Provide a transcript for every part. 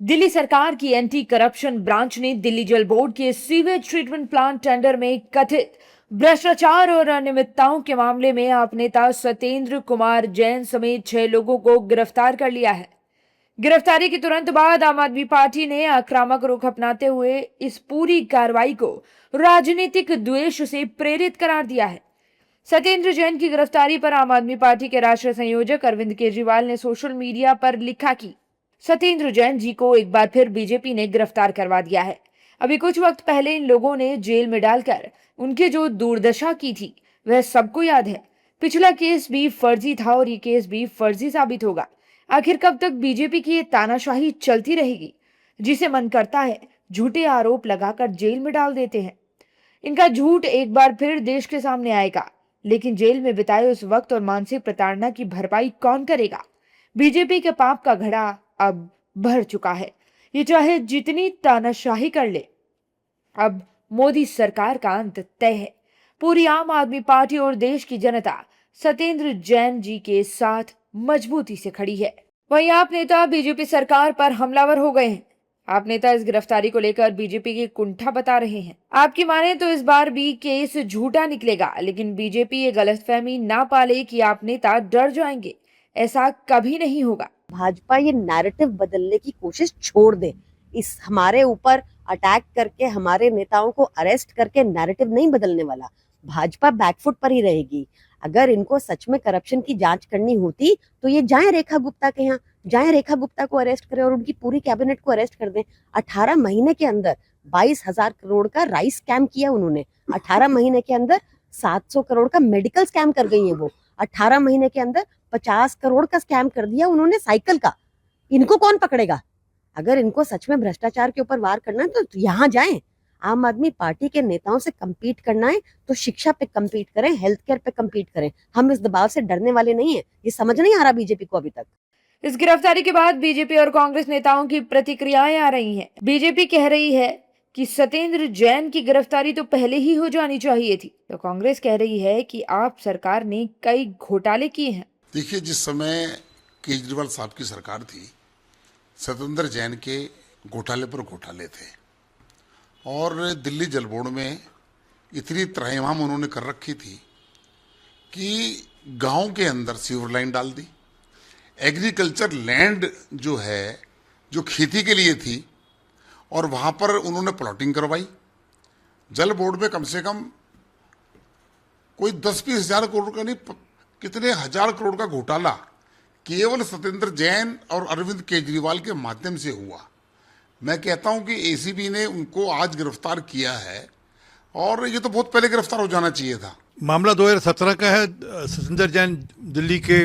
दिल्ली सरकार की anti corruption branch ने दिल्ली जल बोर्ड के सीवेज ट्रीटमेंट प्लांट टेंडर में कथित भ्रष्टाचार और अनियमितताओं के मामले में आप नेता सत्येंद्र कुमार जैन समेत 6 लोगों को गिरफ्तार कर लिया है। गिरफ्तारी के तुरंत बाद आम आदमी पार्टी ने आक्रामक रुख अपनाते हुए इस पूरी कार्रवाई को राजनीतिक द्वेष से प्रेरित करार दिया है। सत्येंद्र जैन की गिरफ्तारी पर आम आदमी पार्टी के राष्ट्रीय संयोजक अरविंद केजरीवाल ने सोशल मीडिया पर लिखा कि सत्येंद्र जैन जी को एक बार फिर बीजेपी ने गिरफ्तार करवा दिया है। अभी कुछ वक्त पहले इन लोगों ने जेल में डालकर उनकी जो दुर्दशा की थी वह सबको याद है। पिछला केस भी फर्जी था और ये केस भी फर्जी साबित होगा। आखिर कब तक बीजेपी की ये तानाशाही चलती रहेगी? जिसे मन करता है झूठे आरोप लगाकर जेल में डाल देते हैं। इनका झूठ एक बार फिर देश के सामने आएगा, लेकिन जेल में बिताए उस वक्त और मानसिक प्रताड़ना की भरपाई कौन करेगा? बीजेपी के पाप का घड़ा अब भर चुका है। ये चाहे जितनी तानाशाही कर ले, अब मोदी सरकार का अंत तय है। पूरी आम आदमी पार्टी और देश की जनता सत्येंद्र जैन जी के साथ मजबूती से खड़ी है। वहीं आप नेता बीजेपी सरकार पर हमलावर हो गए हैं। आप नेता इस गिरफ्तारी को लेकर बीजेपी की कुंठा बता रहे हैं। आपकी माने तो इस बार भी केस झूठा निकलेगा, लेकिन बीजेपी ये गलतफहमी ना पाले कि आप नेता डर जाएंगे। ऐसा कभी नहीं होगा। भाजपा ये नैरेटिव बदलने की कोशिश छोड़ दे। इस हमारे ऊपर अटैक करके हमारे नेताओं को अरेस्ट करके नैरेटिव नहीं बदलने वाला। भाजपा बैकफुट पर ही रहेगी। अगर इनको सच में करप्शन की जांच करनी होती तो ये जाएं रेखा गुप्ता के यहाँ, जाएं रेखा गुप्ता को अरेस्ट करें और उनकी पूरी कैबिनेट को अरेस्ट कर दें। 18 महीने के अंदर 22,000 करोड़ का राइस स्कैम किया उन्होंने। 18 महीने के अंदर 700 करोड़ का मेडिकल स्कैम कर गई है वो। 18 महीने के अंदर 50 करोड़ का स्कैम कर दिया उन्होंने साइकिल का। इनको कौन पकड़ेगा? अगर इनको सच में भ्रष्टाचार के ऊपर वार करना है तो यहाँ जाएं। आम आदमी पार्टी के नेताओं से कम्पीट करना है तो शिक्षा पे कम्पीट करें, हेल्थ केयर पे कम्पीट करें। हम इस दबाव से डरने वाले नहीं है। ये समझ नहीं आ रहा बीजेपी को अभी तक। इस गिरफ्तारी के बाद बीजेपी और कांग्रेस नेताओं की प्रतिक्रियाएं आ रही हैं। बीजेपी कह रही है कि सत्येंद्र जैन की गिरफ्तारी तो पहले ही हो जानी चाहिए थी, तो कांग्रेस कह रही है कि आप सरकार ने कई घोटाले किए हैं। देखिए, जिस समय केजरीवाल साहब की सरकार थी, सत्येंद्र जैन के घोटाले पर घोटाले थे और दिल्ली जल बोर्ड में इतनी त्राहिमाम उन्होंने कर रखी थी कि गांव के अंदर सीवर लाइन डाल दी। एग्रीकल्चर लैंड जो है, जो खेती के लिए थी, और वहाँ पर उन्होंने प्लॉटिंग करवाई। जल बोर्ड में कम से कम कोई 10-20 हजार करोड़ का नहीं, कितने हजार करोड़ का घोटाला केवल सत्येंद्र जैन और अरविंद केजरीवाल के माध्यम से हुआ। मैं कहता हूं कि एसीबी ने उनको आज गिरफ्तार किया है और ये तो बहुत पहले गिरफ्तार हो जाना चाहिए था। मामला 2017 का है। सत्येंद्र जैन दिल्ली के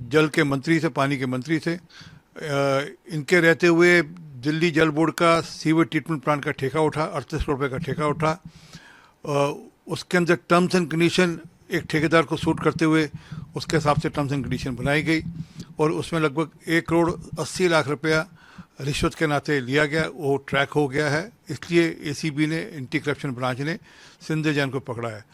जल के मंत्री थे, पानी के मंत्री थे। इनके रहते हुए दिल्ली जल बोर्ड का सीवेज ट्रीटमेंट प्लांट का ठेका उठा, 38 करोड़ रुपये का ठेका उठा। उसके अंदर टर्म्स एंड कंडीशन एक ठेकेदार को सूट करते हुए उसके हिसाब से टर्म्स एंड कंडीशन बनाई गई और उसमें लगभग 1 करोड़ 80 लाख रुपया रिश्वत के नाते लिया गया। वो ट्रैक हो गया है, इसलिए एसीबी ने, एंटी करप्शन ब्रांच ने सत्येंद्र जैन को पकड़ा है।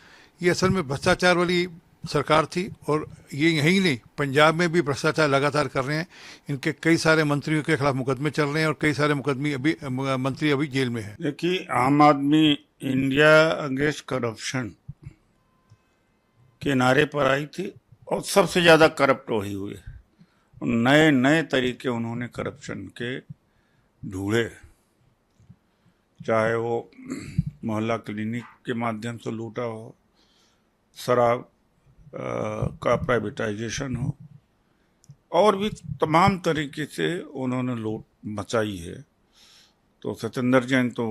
ये असल में भ्रष्टाचार वाली सरकार थी और ये यहीं नहीं, पंजाब में भी भ्रष्टाचार लगातार कर रहे हैं। इनके कई सारे मंत्रियों के खिलाफ मुकदमे चल रहे हैं और कई सारे मंत्री अभी जेल में हैं। देखिए, आम आदमी इंडिया अगेंस्ट करप्शन के नारे पर आई थी और सबसे ज़्यादा करप्ट वही हुए। नए नए तरीके उन्होंने करप्शन के ढूंढे, चाहे वो मोहल्ला क्लिनिक के माध्यम से लूटा हो, शराब का प्राइवेटाइजेशन हो, और भी तमाम तरीके से उन्होंने लूट मचाई है। तो सत्येंद्र जैन तो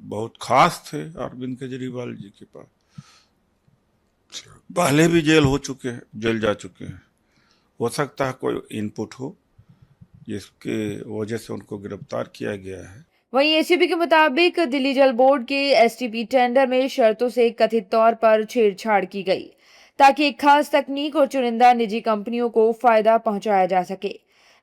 बहुत खास थे अरविंद केजरीवाल जी के पास, पहले भी जेल जा चुके हैं। हो सकता है कोई इनपुट हो जिसके वजह से उनको गिरफ्तार किया गया है। वहीं एसीबी के मुताबिक दिल्ली जल बोर्ड के एसटीपी टेंडर में शर्तों से कथित तौर पर छेड़छाड़ की गई ताकि एक खास तकनीक और चुनिंदा निजी कंपनियों को फायदा पहुंचाया जा सके।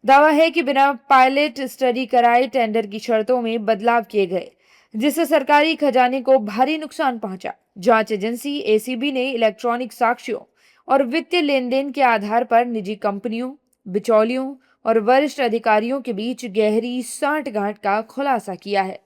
दावा है कि बिना पायलट स्टडी कराए टेंडर की शर्तों में बदलाव किए गए, जिससे सरकारी खजाने को भारी नुकसान पहुंचा। जांच एजेंसी एसीबी ने इलेक्ट्रॉनिक साक्ष्यों और वित्तीय लेन देन के आधार पर निजी कंपनियों, बिचौलियों और वरिष्ठ अधिकारियों के बीच गहरी सांठगांठ का खुलासा किया है।